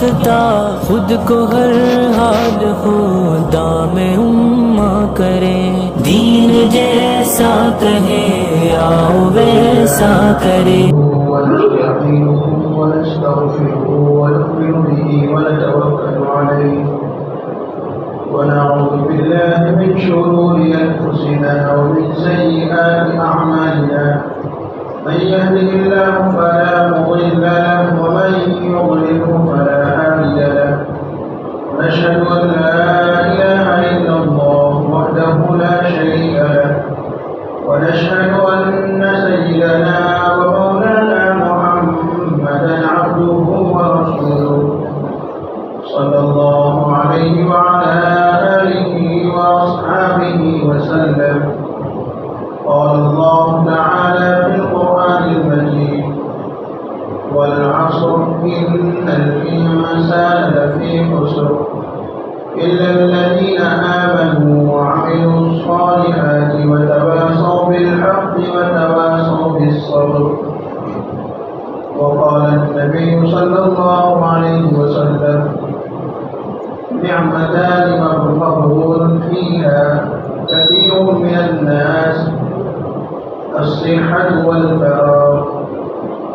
مانگتا خود کو ہر حال خدا میں اماں کرے، دین جیسا کہے آؤ ویسا کرے۔ ونستعينه ونستغفره ونؤمن به ونتوكل عليه ونعوذ بالله من شرور أنفسنا ومن سيئات أعمالنا، من يهده الله فلا مضل له ومن يضلله فلا هادي له، ونشهد أن لا إله إلا الله وحده لا شريك له، ونشهد أن سيدنا ومولانا محمدا عبده ورسوله صلى الله عليه وعلى آله وأصحابه وسلم۔ قال الله تعالى في القرآن المجيد: والعصر إن الإنسان لفي خسر إلا الذين آمنوا وعملوا الصالحات وتواصوا بالحق وتواصوا بالصبر۔ وقال النبي صلى الله عليه وسلم: نعمتان مغبون فيها كثير من الناس، الصحة والفراغ،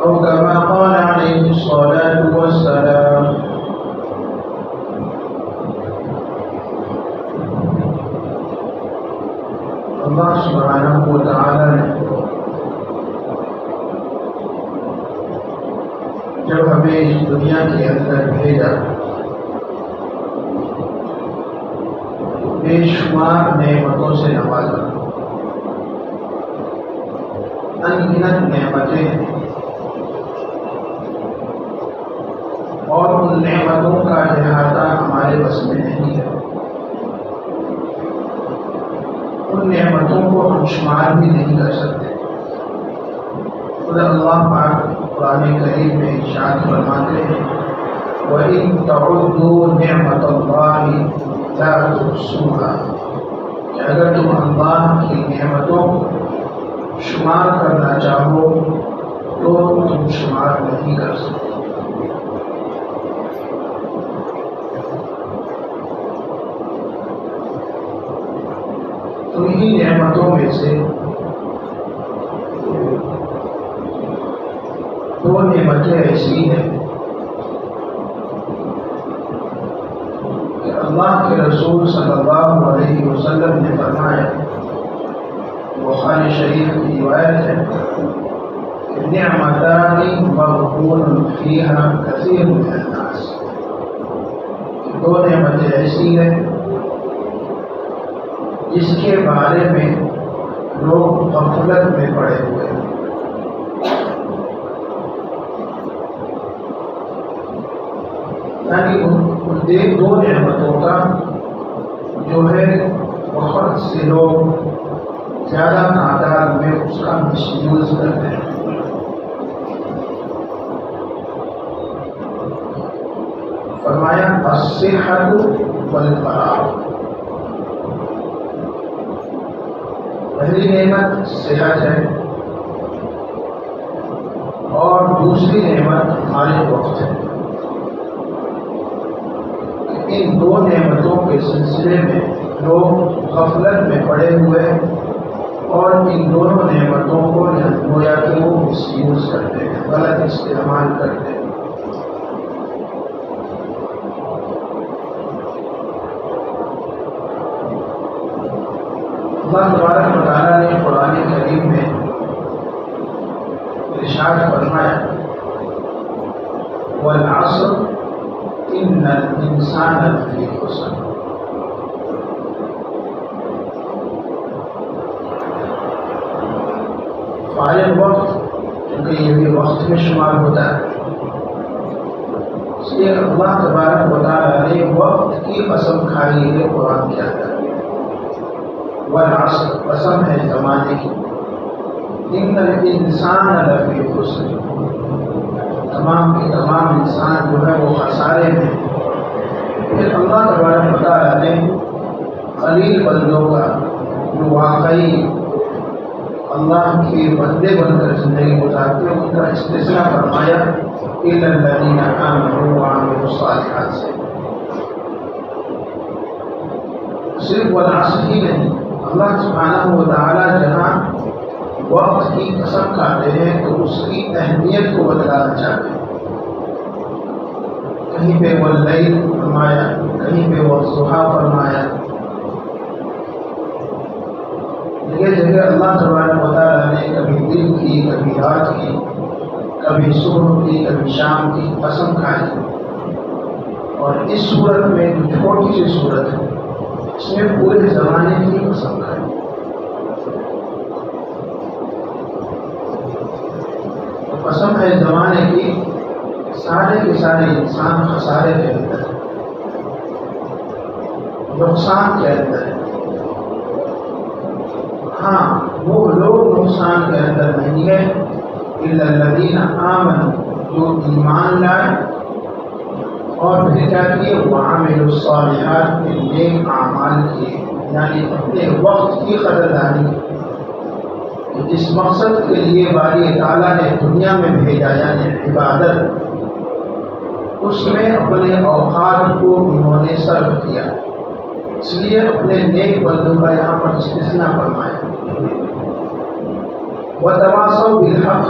أو كما قال عليه الصلاة والسلام۔ اللہ سبحانہ و تعالی نے جب ہمیں اس دنیا کے اندر بھیجا بے شمار نعمتوں سے نوازا، ان گنت نعمتیں، اور ان نعمتوں کا احاطہ ہمارے بس میں نہیں ہے۔ ان نعمتوں کو ہم شمار بھی نہیں کر سکتے۔ خدا اللہ پاک قرآن کریم میں ارشاد فرماتے ہیں: وَإِن تَعُدُّوا نِعْمَةَ اللَّهِ لَا تُحْصُوهَا، کہ اگر تم اللہ کی نعمتوں کو شمار کرنا چاہو تو تم شمار نہیں کر سکتے۔ تو انہی نعمتوں میں سے دو نعمتیں ایسی ہیں کہ اللہ کے رسول صلی اللہ علیہ وسلم نے فرمایا، بخاری شریف کی روایت ہے کہ نعمتان مغبون فیہا کثیر من الناس، دو نعمتیں ایسی ہیں جس کے بارے میں لوگ غفلت میں پڑے ہوئے ہیں۔ یعنی ان دو نعمتوں کا جو ہے بہت سے لوگ زیادہ تعداد میں اس کا مس یوز کرتے ہیں۔ فرمایا الصحۃ والفراغ، پہلی نعمت صحت ہے اور دوسری نعمت ہمارے وقت ہے۔ ان دو نعمتوں کے سلسلے میں لوگ غفلت میں پڑے ہوئے اور ان دونوں نعمتوں کو گویا کہ وہ مس یوز کرتے ہیں، غلط استعمال کرتے ہیں۔ اللہ تبارک و تعالیٰ نے قرآن کریم میں ارشاد فرمایا: والعصر ان الانسان لفی خسر۔ فارغ وقت، کیونکہ یہ بھی وقت میں شمار ہوتا ہے، اس لیے اللہ تبارک و تعالیٰ نے وقت کی قسم کھائی ہے قرآن کے اندر۔ والعصر، قسم ہے زمانے کی، ان الانسان لفی خسر، تمام کے تمام انسان جو ہے وہ خسارے میں۔ پھر اللہ تبارک و تعالیٰ نے قلیل بندوں کا جو واقعی اللہ کے بندے بن کر زندگی گزارتے ہیں ان کا استثناء فرمایا الا الذین آمنوا وعملوا الصالحات سے. صرف والعصر ہی نہیں، اللہ سبحانہ و تعالیٰ جہاں وقت کی قسم کھاتے ہیں تو اس کی اہمیت کو بتلانا چاہتے ہیں. کہیں پہ واللیل فرمایا، کہیں پہ والضحیٰ فرمایا. جگہ جگہ اللہ تبارک و تعالیٰ نے کبھی دن کی، کبھی رات کی، کبھی صبح کی، کبھی شام کی قسم کھائی. اور اس صورت میں جو چھوٹی سی صورت ہے اس میں پورے زمانے کی قسم کھائی. قسم ہے زمانے کی، سارے کے سارے انسان خسارے کے اندر ہے، نقصان کے اندر ہے. ہاں وہ لوگ نقصان کے اندر نہیں ہے الا الذین آمنوا، جو ایمان لائے اور پھر کیا کیے وعملوا الصالحات، نیک اعمال کیے، یعنی اپنے وقت کی قدردانی. جس مقصد کے لیے باری تعالیٰ نے دنیا میں بھیجا یعنی عبادت، اس میں اپنے اوقات کو انہوں نے صرف کیا. اس لیے اپنے نیک بندوں کا یہاں پر استثناء فرمایا. وتواصوا بالحق،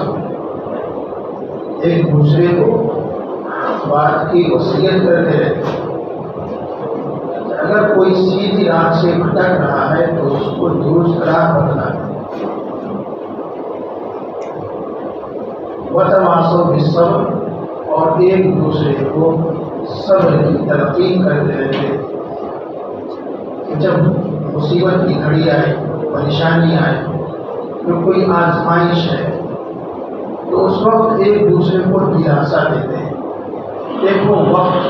ایک دوسرے کو بات کی وصیت کرتے رہتے. اگر کوئی سیدھی راہ سے بھٹک رہا ہے تو اس کو درست راہ بتلانا. وتواصوا بالصبر، اور ایک دوسرے کو صبر کی تلقین کرتے رہتے. جب مصیبت کی گھڑی آئے، پریشانی آئے، جو کوئی آزمائش ہے تو اس وقت ایک دوسرے کو دلاسا دیتے ہیں. دیکھو وقت،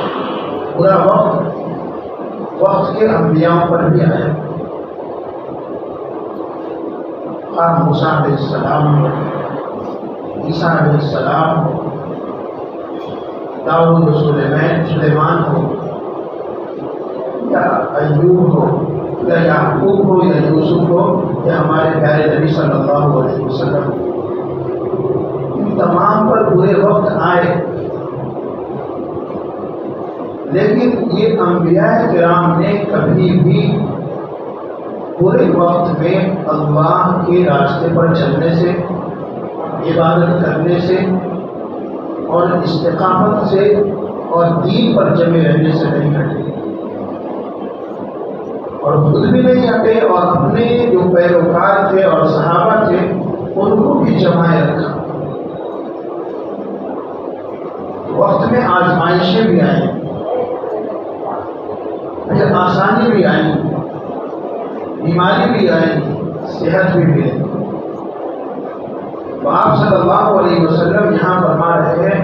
برا وقت وقت کے انبیاء پر بھی آیا. موسیٰ علیہ السلام، عیسیٰ علیہ السلام، داؤد و سلیمان ہو، یا ایوب ہو، یا یعقوب ہو، یا یوسف ہو، یا ہمارے پیارے نبی صلی اللہ علیہ وسلم، ان تمام پر برے وقت آئے. لیکن یہ انبیاء کرام نے کبھی بھی برے وقت میں اللہ کے راستے پر چلنے سے، عبادت کرنے سے اور استقامت سے اور دین پر جمے رہنے سے نہیں ہٹے، اور خود بھی نہیں ہٹے، اور اپنے جو پیروکار تھے اور صحابہ تھے ان کو بھی جمائے رکھا. وقت میں آزمائشیں بھی آئیں، آسانی بھی آئی، بیماری بھی آئی، صحت بھی ملی. تو آپ صلی اللہ علیہ وسلم یہاں فرما رہے ہیں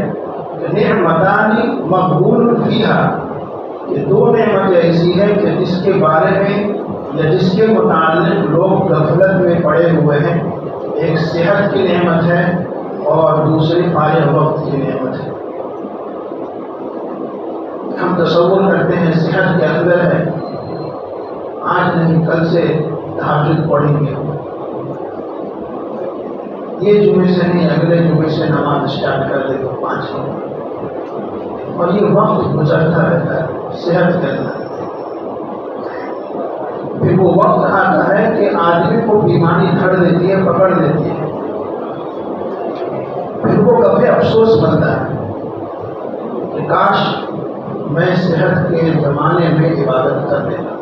کہ نعمتان مقبول فیہا، یہ دو نعمتیں ایسی ہیں کہ جس کے بارے میں یا جس کے متعلق لوگ غفلت میں پڑے ہوئے ہیں. ایک صحت کی نعمت ہے اور دوسری فارغ وقت کی نعمت ہے. ہم تصور کرتے ہیں صحت کے اندر ہے، آج نہیں کل سے تہجد پڑھیں گے، یہ جمعے سے نہیں اگلے جمعے سے نماز اسٹارٹ کر دے تو 5 منٹ، اور یہ وقت گزرتا رہتا ہے صحت کے اندر. پھر وہ وقت آتا ہے کہ آدمی کو بیماری دھڑ دیتی ہے، پکڑ لیتی ہے. پھر وہ کبھی افسوس بنتا ہے کہ کاش میں صحت کے زمانے میں عبادت کر لیتا.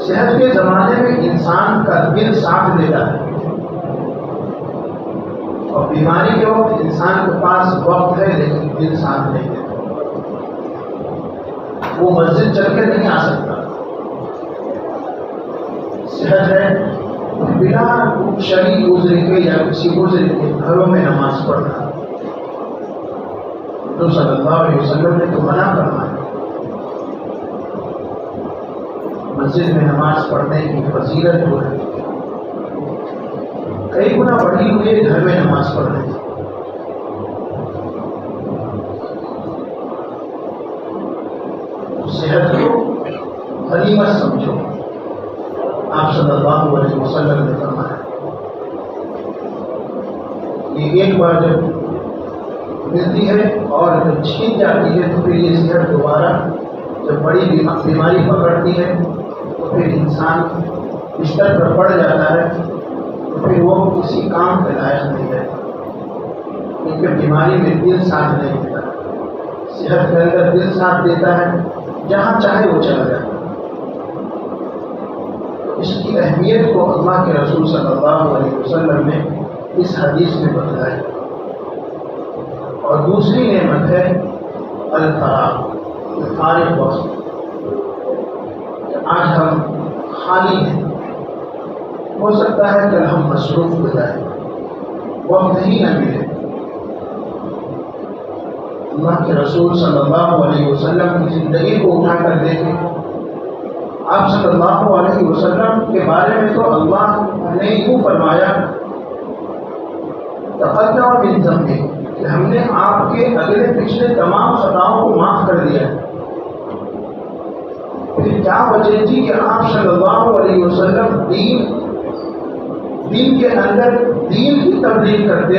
صحت کے زمانے میں انسان کا دل ساتھ دیتا ہے، اور بیماری کے وقت انسان کے پاس وقت ہے لیکن دل ساتھ نہیں دیتا. وہ مسجد چل کے نہیں آ سکتا. صحت ہے بنا شرعی عذر کے یا کسی عذر کے گھروں میں نماز پڑھنا. تو صلی اللہ علیہ وسلم نے تو منع فرمایا. مسجد میں نماز پڑھنے کی فضیلت جو ہے کئی گنا بڑھی ہوئی ہے گھر میں نماز پڑھنے کی. صحت کو غنیمت سمجھو. آپ صلی اللہ علیہ وسلم نے فرمایا یہ ایک بار جب ملتی ہے اور جب چھین جاتی ہے تو پھر یہ صحت دوبارہ جب بڑی بیماری پکڑتی ہے تو پھر انسان بستر پر پڑ جاتا ہے تو پھر وہ کسی کام کے لائق نہیں رہتا، کیونکہ بیماری میں دل ساتھ نہیں دیتا، صحت کے اندر دل ساتھ دیتا ہے، جہاں چاہے وہ چلا جاتا ہے۔ اس کی اہمیت کو اللہ کے رسول صلی اللہ علیہ وسلم نے اس حدیث میں بتلائی۔ اور دوسری نعمت ہے الفراغ، فارغ وقت۔ آج ہم خالی ہیں، ہو سکتا ہے کہ ہم مصروف ہو جائیں، وقت ہی نہ ملے۔ اللہ کے رسول صلی اللہ علیہ وسلم کی زندگی کو اٹھا کر دیکھیں، آپ صلی اللہ علیہ وسلم کے بارے میں تو اللہ نے یوں فرمایا تقدم من ذنبہ، کہ ہم نے آپ کے اگلے پچھلے تمام خطاؤں کو معاف کر دیا۔ پھر کیا وجہ تھی کہ آپ صلی اللہ علیہ وسلم دین کے اندر دین کی تبلیغ کرتے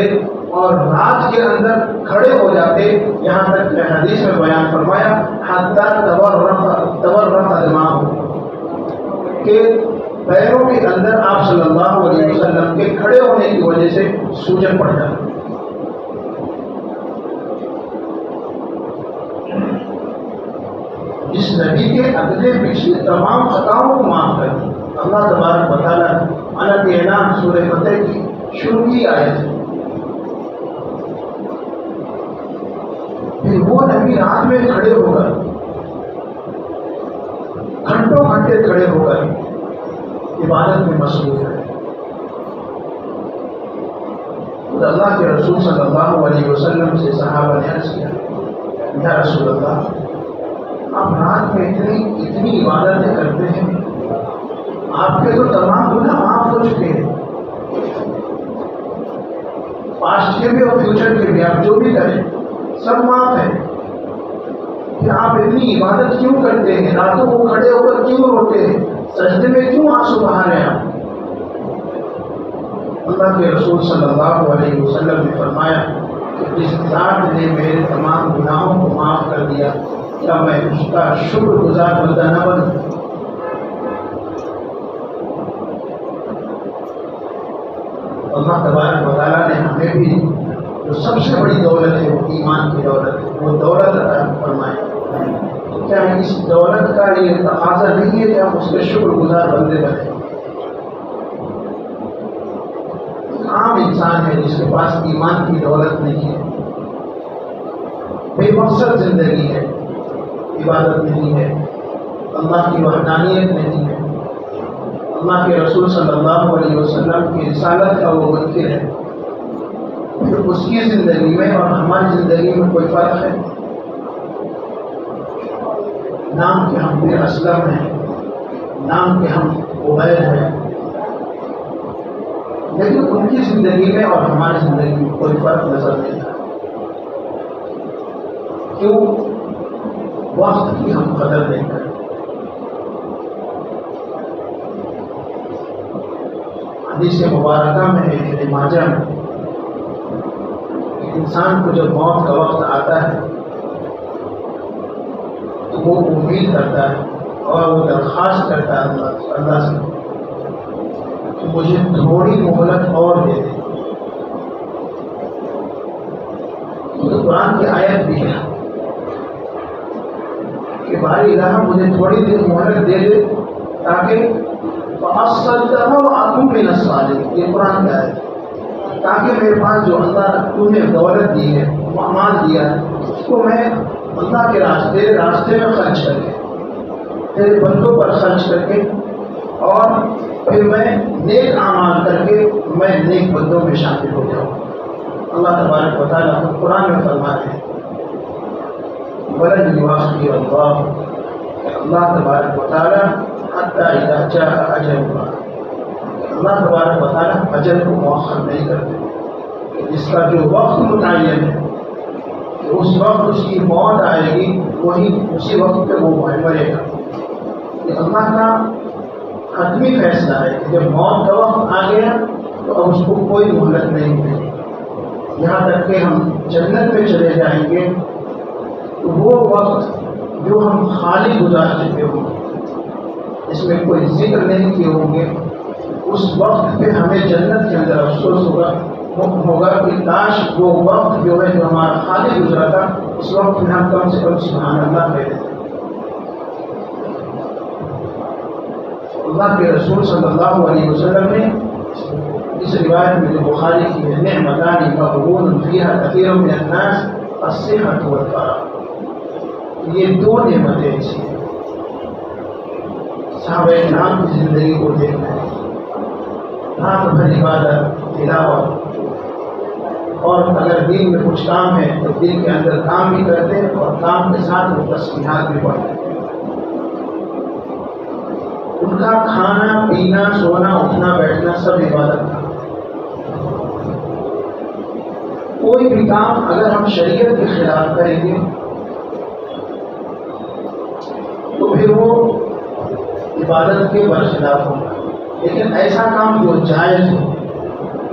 اور رات کے اندر کھڑے ہو جاتے، یہاں تک کہ حدیث میں بیان فرمایا حتی تورق دماغ، کہ پیروں کے اندر آپ صلی اللہ علیہ وسلم کے کھڑے ہونے کی وجہ سے سوجن پڑ جاتا۔ جس نبی کے اگلے پچھلے تمام خطاؤں کو معاف کر دی، اللہ تبارک و تعالیٰ علق اعلان سورہ فتح کی شروع کی آیت ہے۔ پھر وہ نبی رات میں کھڑے ہو کر گھنٹوں گھنٹے کھڑے ہو کر عبادت میں مصروف ہے۔ خود اللہ کے رسول صلی اللہ علیہ وسلم سے صحابہ نے عرض کیا یا رسول اللہ، آپ رات میں اتنی عبادتیں کرتے ہیں، آپ کے تو تمام گناہ معاف ہو چکے ہیں، پاسٹ کے بھی اور فیوچر کے بھی، آپ جو بھی کریں سب معاف ہے، کہ آپ اتنی عبادت کیوں کرتے ہیں، راتوں کو کھڑے ہو کر کیوں روتے ہیں، سجدے میں کیوں آنسو بہا رہے ہیں آپ؟ اللہ کے رسول صلی اللہ علیہ وسلم نے فرمایا کہ جس ذات نے میرے تمام گناہوں کو معاف کر دیا، کیا میں اس کا شکر گزار بندہ نہ بنوں؟ اللہ تبارک و تعالیٰ نے ہمیں بھی جو سب سے بڑی دولت ہے وہ ایمان کی دولت ہے، وہ دولت عطا فرمائے۔ کیا اس دولت کا یہ تقاضا نہیں ہے کہ ہم اس کے شکر گزار بندے بنیں؟ عام انسان ہے جس کے پاس ایمان کی دولت نہیں ہے، بے مقصد زندگی ہے، عبادت نہیں ہے، اللہ کی وحدانیت نہیں ہے، اللہ کے رسول صلی اللہ علیہ وسلم کی رسالت کا وہ منکر ہے، پھر اس کی زندگی میں اور ہماری زندگی میں کوئی فرق ہے؟ نام کے ہم پھر اسلم ہیں، نام کے ہم عبید ہیں، لیکن ان کی زندگی میں اور ہماری زندگی میں کوئی فرق نظر نہیں آتا۔ کیوں؟ وقت کی ہم قدر نہیں کرتے۔ حدیث مبارکہ میں ہے ابن ماجہ میں، انسان کو جب موت کا وقت آتا ہے تو وہ امید کرتا ہے اور وہ درخواست کرتا ہے اللہ سے کہ مجھے تھوڑی مہلت اور دے دے۔ تو قرآن کی آیت بھی ہے کہ باری الہ مجھے تھوڑی دیر مہلت دے دے تاکہ فَأَصَّدَّقَ وَأَكُن مِّنَ الصَّالِحِينَ، یہ قرآن کی آیت ہے، تاکہ میرے پاس جو اللہ تو نے دولت دی ہے، مال دیا ہے، اس کو میں اللہ کے راستے تیرے راستے میں خرچ کر کے، تیرے بندوں پر خرچ کر کے، اور پھر میں نیک اعمال کر کے میں نیک بندوں میں شامل ہو جاؤں۔ اللہ تبارک و تعالیٰ قرآن میں فرماتے ہیں وَلَنْ يُؤَخِّرَ اللَّهُ، اللہ تبارک و تعالیٰ حَتَّى إِذَا جَاءَ أَجَلُهَا، اللہ تبارک و تعالیٰ اجل کو مؤخر نہیں کرتے، جس کا جو وقت متعین ہے کہ اس وقت اس کی موت آئے گی، وہی اسی وقت پہ وہ مرے گا۔ یہ اللہ کا حتمی فیصلہ ہے کہ جب موت کا وقت آ گیا تو اب اس کو کوئی مہلت نہیں ملے، یہاں تک کہ ہم جنت میں چلے جائیں گے تو وہ وقت جو ہم خالی گزار چکے ہوں گے، اس میں کوئی ذکر نہیں کیے ہوں گے، اس وقت پہ ہمیں جنت کے اندر افسوس ہوگا کہ کاش وہ وقت جو ہے جو ہمارا خالی گزرا تھا اس وقت میں ہم کم سے کم سبحان اللہ کہہ دیتے۔ اللہ کے رسول صلی اللہ علیہ وسلم نے اس روایت میں جو بخاری کی ہے، نعمتان مغبون فیہا کثیر من الناس الصحۃ والفراغ، یہ دو نعمتیں ایسی ہیں۔ صحابہ کرام کی زندگی کو دیکھنا ہے، رات بھر عبادت، تلاوت، اور اگر دل میں کچھ کام ہے تو دل کے اندر کام بھی کرتے ہیں اور کام کے ساتھ وہ تسبیحات بھی پڑھتے ہیں۔ ان کا کھانا پینا سونا اٹھنا بیٹھنا سب عبادت تھا۔ کوئی بھی کام اگر ہم شریعت کے خلاف کریں گے تو پھر وہ عبادت کے برخلاف ہوگا، لیکن ایسا کام جو جائز ہو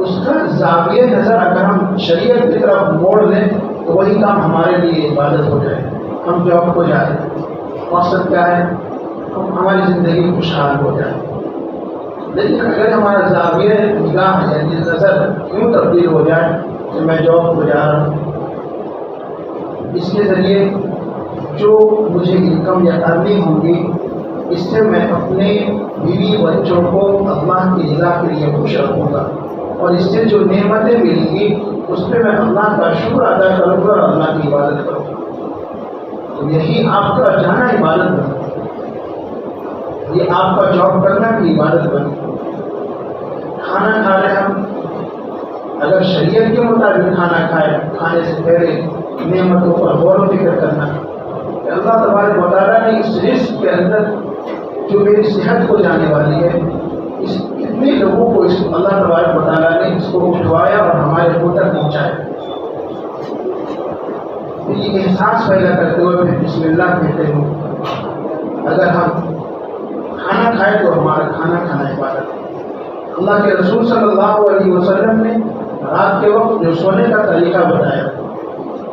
اس کا زاویہ نظر اگر ہم شریعت کی طرف موڑ لیں تو وہی کام ہمارے لیے عبادت ہو جائے۔ ہم جاب کو جائیں، مقصد کیا ہے؟ ہماری زندگی خوشحال ہو جائے، لیکن اگر ہمارا زاویہ نگاہ یعنی نظر یوں تبدیل ہو جائے کہ میں جاب کو جا رہا ہوں، اس کے ذریعے جو مجھے انکم یا ارننگ ہوگی اس سے میں اپنے بیوی بچوں کو اللہ کی رضا کے لیے خوش رکھوں گا، اور اس سے جو نعمتیں ملیں گی اس پہ میں اللہ کا شکر ادا کروں گا اور اللہ کی عبادت کروں گا۔ تو یہی آپ کا جانا عبادت بنے، یہ آپ کا جاب کرنا بھی عبادت بنے۔ کھانا کھا رہے ہم، اگر شریعت کے مطابق کھانا کھائے، کھانے سے پہلے نعمتوں پر غور و فکر کرنا کہ اللہ تبارک و تعالیٰ نے اس رزق کے اندر جو میری صحت کو جانے والی ہے، اس کتنے لوگوں کو اس اللہ تبارک و تعالیٰ نے اس کو اٹھوایا اور ہمارے منہ تک پہنچایا۔ یہ احساس پیدا کرتے ہوئے پھر بسم اللہ کہتے ہیں۔ اگر ہم کھانا کھائے تو ہمارا کھانا کھانا عبادت ہے۔ اللہ کے رسول صلی اللہ علیہ وسلم نے رات کے وقت جو سونے کا طریقہ بتایا،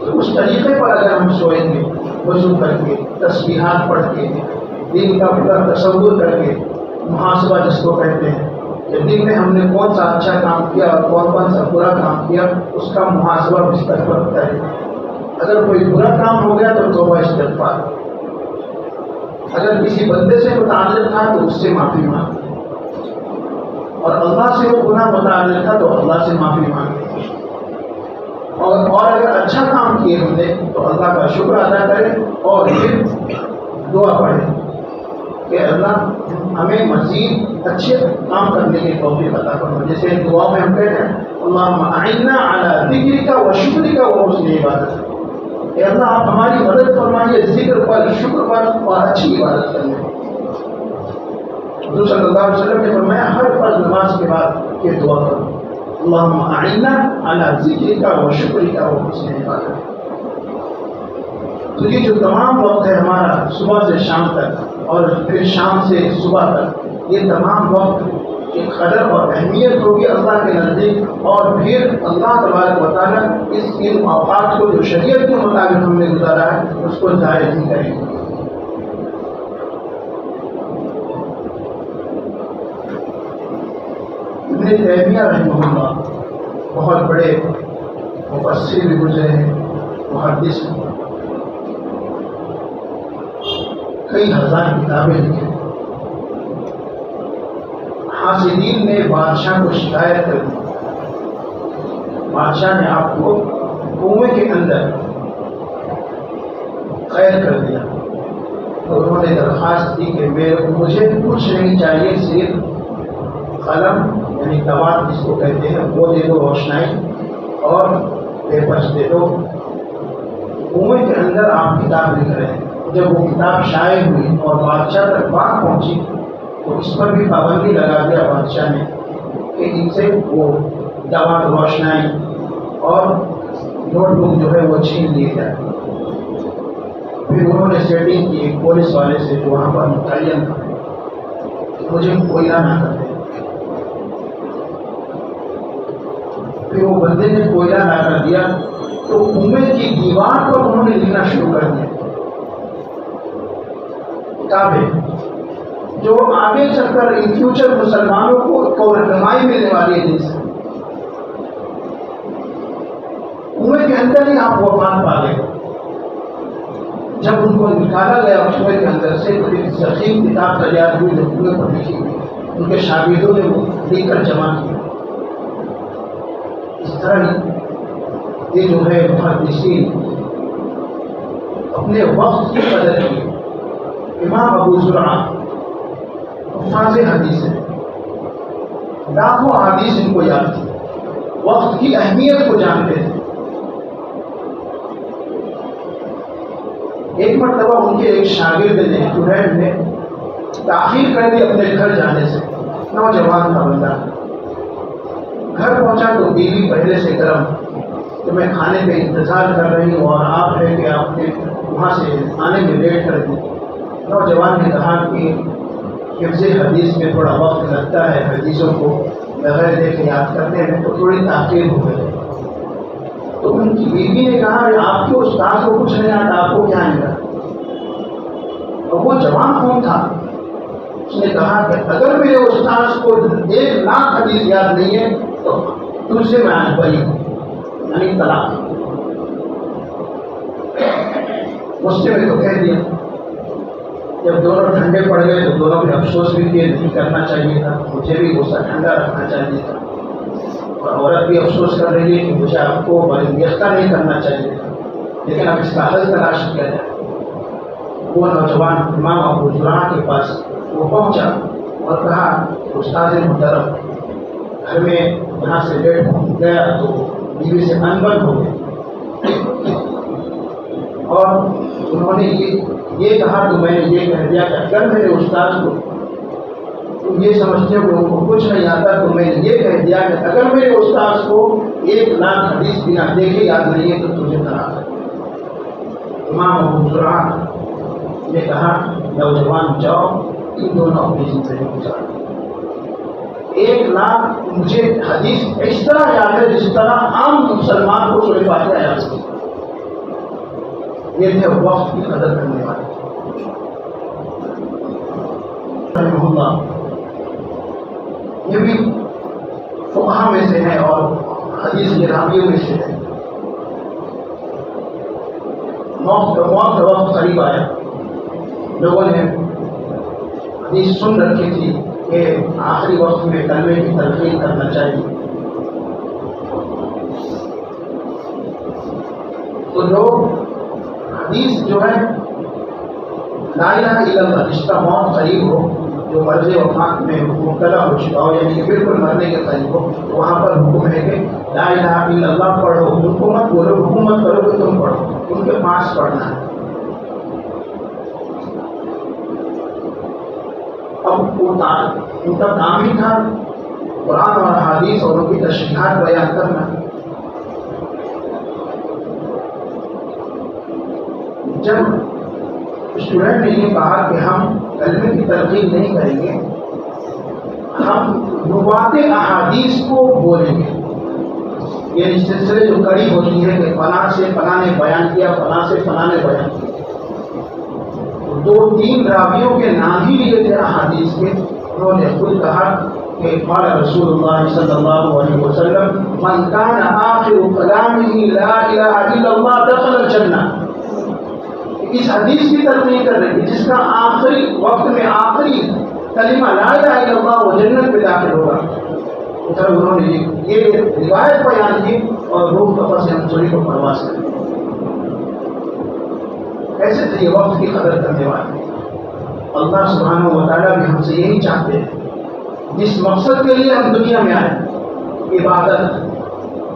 تو اس طریقے پر اگر ہم سوئیں گے، وضو کر کے، تسبیحات پڑھ کے، دن کا پورا تصور کر کے، محاسبہ جس کو کہتے ہیں کہ دن میں ہم نے کون سا اچھا کام کیا اور کون سا برا کام کیا، اس کا محاسبہ بستر پر کریں۔ اگر کوئی برا کام ہو گیا تو توبہ استغفار، اگر کسی بندے سے متعلق تھا تو اس سے معافی مانگ، اور اللہ سے وہ گناہ متعلق تھا تو اللہ سے معافی مانگے، اور اگر اچھا کام کیے ہم نے تو اللہ کا شکر ادا کریں اور پھر دعا پڑھیں کہ اللہ ہمیں مزید اچھے کام کرنے کی توفیق عطا فرما۔ جیسے دعا میں ہم کہتے ہیں اللہم اعنا علی ذکرک و شکرک و حسن عبادتک، کہ اللہ آپ ہماری مدد فرمائیے ذکر پر، شکر پر اور اچھی عبادت کرنے میں۔ حضور صلی اللہ علیہ وسلم نے فرمایا ہر فرض نماز کے بعد یہ دعا کرو، اللہم اعنا علی ذکرک و شکرک و حسن عبادتک۔ تو یہ جو تمام وقت ہے ہمارا صبح سے شام تک اور پھر شام سے صبح تک، یہ تمام وقت کی قدر اور اہمیت ہوگی اللہ کے نزدیک، اور پھر اللہ تبارک و تعالیٰ ان اوقات کو جو شریعت کے مطابق ہم نے گزارا ہے اس کو ضائع نہیں کریں گے۔ ابن تیمیہ رحمہ اللہ بہت بڑے مفسر بھی گزرے ہیں، محدث ہیں، کئی ہزار کتابیں لکھی۔ حاسدین نے بادشاہ کو شکایت کر دی، بادشاہ نے آپ کو کنویں کے اندر قید کر دیا، تو انہوں نے درخواست دی کہ مجھے کچھ نہیں چاہیے، صرف قلم یعنی دوات جس کو کہتے ہیں وہ دے دو، روشنائی اور پیپرس دے دو، کنویں کے اندر آپ کتاب لکھ رہے ہیں۔ جب وہ کتاب شائع ہوئی اور بادشاہ تک بات پہنچی تو اس پر بھی پابندی لگا دیا بادشاہ نے کہ ان سے وہ دوات، روشنائی اور نوٹ بک جو ہے وہ چھین لیے جائے۔ پھر انہوں نے سیٹنگ کی ایک پولیس والے سے جو وہاں پر متعین تھا، مجھے کوئلہ نہ کر دے. پھر وہ بندے نے کوئلہ نہ کر دیا تو امت کی دیوار پر انہوں نے لکھنا شروع کر دیا کتابیں جو آگے چل کر ان فیوچر مسلمانوں کو رہنمائی ملنے والی ہے جن سے. کنویں کے اندر ہی آپ وفات پا گئے. جب ان کو نکالا گیا کنویں کے اندر سے تو ایک ضخیم کتاب تیار ہوئی جو کنویں پر لکھی ہوئی ان کے شاگردوں نے وہ لکھ کر جمع کیا. اس طرح یہ جو ہے محدثین اپنے وقت کی قدر کی. امام ابو زرعہ حفاظ حدیث ہے, لاکھوں حدیث ان کو یاد تھی, وقت کی اہمیت کو جانتے تھے. ایک مرتبہ ان کے ایک شاگرد نے اسٹوڈنٹ نے تاخیر کر دی اپنے گھر جانے سے. نوجوان کا بندہ گھر پہنچا تو بیوی پہلے سے گرم کہ میں کھانے پہ انتظار کر رہی ہوں اور آپ ہے کہ آپ نے وہاں سے آنے میں لیٹ کر دی. نوجوان نے کہا کہ حفظ حدیث میں تھوڑا وقت لگتا ہے, حدیثوں کو بغیر دیکھے یاد کرنے میں تو تھوڑی تاخیر ہو گئی. تو ان کی بیوی نے کہا آپ کے استاد کو کچھ نہیں آتا, آپ کو کیا آئے گا؟ اور وہ جوان کون تھا, اس نے کہا کہ اگر میرے استاد کو 1,00,000 حدیث یاد نہیں ہے تو تم سے میں آج بری ہوں, یعنی طلاق. غصے میں تو کہہ دیا. جب دونوں ٹھنڈے پڑ گئے تو دونوں نے افسوس بھی کیا, نہیں کرنا چاہیے تھا, مجھے بھی غصہ ٹھنڈا رکھنا چاہیے تھا. اور عورت بھی افسوس کر رہی ہے کہ مجھے آپ کو برانگیختہ نہیں کرنا چاہیے تھا, لیکن اب اس کا حل تلاش کیا جائے. وہ نوجوان امام ابو زرعہ کے پاس وہ پہنچا اور کہا استاد محترم گھر میں یہاں سے لیٹ گیا تو بیوی سے انبن ہو گئے, اور انہوں نے یہ کہا تو میں نے یہ کہہ دیا کہ اگر میرے استاد کو تم یہ سمجھتے ہو کہ ان کو کچھ نہیں آتا تو میں نے یہ کہہ دیا کہ اگر میرے استاد کو 1,00,000 حدیث بنا دیکھے یاد نہیں ہے تو تجھے طلاق ہے. امام ابو زرعہ نے کہا نوجوان جاؤ ان دونوں اپنی زندگی گزار. 1,00,000 مجھے حدیث اس طرح یاد ہے جس طرح عام مسلمان کو سورہ فاتحہ یاد ہے. یہ تھے وقت کی قدر کرنے والے. یہ بھی فقہا میں سے ہے اور حدیث کے راویوں میں سے ہے. موت کا وقت قریب آیا, لوگوں نے حدیث سن رکھی تھی کہ آخری وقت میں کلمے کی تلقین کرنا چاہیے. تو لوگ حدیث جو ہے لا الہ الا اللہ جس کا موت قریب ہو, جو مرض وفات میں مبتلا ہو چکا ہو, یعنی کہ بالکل مرنے کے قریب ہو, وہاں پر حکم ہے کہ لا الہ الا اللہ پڑھو. ان کو مت بولو, حکومت کرو کہ تم پڑھو, ان کے پاس پڑھنا ہے. اب ان کا کام ہی تھا قرآن اور حدیث اور ان کی تشریحات بیان کرنا. جب اسٹوڈنٹ نے یہ کہا کہ ہم کلمے کی تلقین نہیں کریں گے, ہم روات احادیث کو بولیں گے, یعنی سلسلے جو کڑی ہوتی ہے کہ فلاں سے فلاں نے بیان کیا, فلاں سے فلاں نے بیان کیا. 2-3 راویوں کے نام ہی لیے تھے احادیث کے. انہوں نے خود کہا کہ قال رسول اللہ صلی اللہ علیہ وسلم من کان آخر کلامہ لا الہ الا اللہ دخل الجنہ. اس حدیث کی تلقین کر رہے ہیں جس کا آخری وقت میں آخری کلمہ لا الہ الا اللہ وہ جنت میں داخل ہوگا. ادھر انہوں نے یہ روایت بیان کی اور روح کفر سے منصوری کو پرواز کر. ایسے تھے یہ وقت کی قدر کرنے والے. اللہ سبحانہ و تعالیٰ بھی ہم سے یہی چاہتے ہیں. جس مقصد کے لیے ہم دنیا میں آئے, عبادت,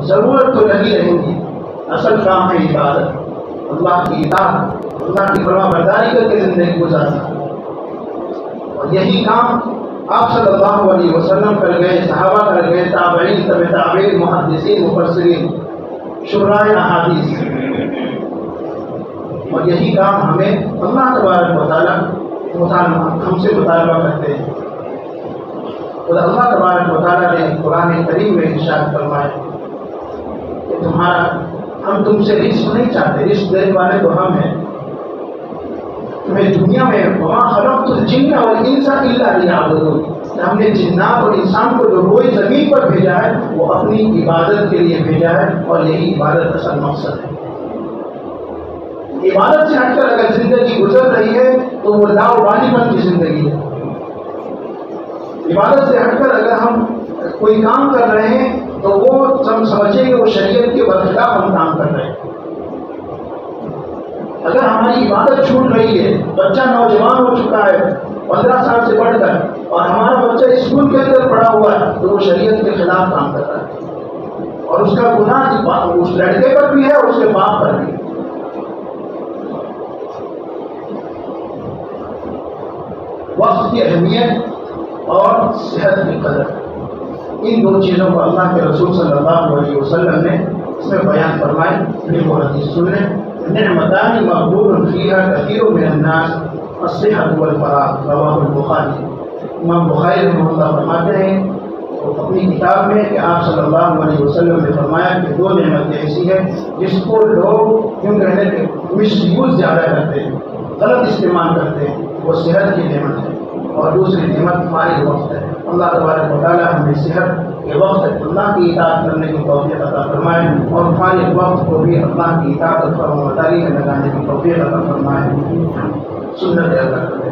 ضرورت تو لگی رہیں گی, اصل کام ہے عبادت, اللہ کی اطاعت, اللہ کی فرما برداری کر کے زندگی گزارنا. اور یہی کام آپ صلی اللہ علیہ وسلم کر گئے, صحابہ کر گئے, تابعین, تبع تابعین, محدثین, مفسرین, شراح احادیث. اور یہی کام ہمیں اللہ تبارک و تعالیٰ ہم سے مطالبہ کرتے ہیں خدا اللہ تبارک و تعالیٰ نے قرآن کریم میں ارشاد فرمایا کہ ہم تم سے رزق نہیں چاہتے، رزق دینے والے تو ہم ہیں. تمہیں دنیا میں وما خلقت الجن والانس الا لیعبدون، ہم نے جنات اور انسان کو جو روئے زمین پر بھیجا ہے وہ اپنی عبادت کے لیے بھیجا ہے، اور یہی عبادت اصل مقصد ہے. عبادت سے ہٹ کر اگر زندگی گزر رہی ہے تو وہ لاؤبالی پن کی زندگی ہے. عبادت سے ہٹ کر اگر ہم کوئی کام کر رہے ہیں تو وہ سمجھیں کہ وہ شریعت کے برخلاف ہم کام کر رہے ہیں. اگر ہماری عبادت چھوٹ رہی ہے، بچہ نوجوان ہو چکا ہے 15 سال سے بڑھ کر، اور ہمارا بچہ اسکول کے اندر پڑھا ہوا ہے، تو وہ شریعت کے خلاف کام کر رہا ہے، اور اس کا گناہ اس لڑکے پر بھی ہے اور اس کے باپ پر بھی ہے. وقت کی اہمیت اور صحت کی قدر، ان دو چیزوں کو اللہ کے رسول صلی اللہ علیہ وسلم نے اس میں بیان فرمائے. پھر وہ حدیث سنیں، نعمتان مغبون فیہا کثیر من الناس الصحۃ والفراغ، رواہ البخاری. امام بخاری رحمہ اللہ فرماتے ہیں اپنی کتاب میں کہ آپ صلی اللہ علیہ وسلم نے فرمایا کہ دو نعمتیں ایسی ہیں جس کو لوگ کیوں کہتے ہیں مس یوز زیادہ کرتے ہیں، غلط استعمال کرتے ہیں. وہ صحت کی نعمت ہے، اور دوسری نعمت فارغ وقت ہے. اللہ تبارک و تعالیٰ ہمیں صحت کے وقت اللہ کی اطاعت کرنے کی توفیق عطا فرمائے، اور فارغ وقت کو بھی اللہ کی اطاعت اور فرمانبرداری میں لگانے کی توفیق عطا فرمائے. سنت ادا کریں.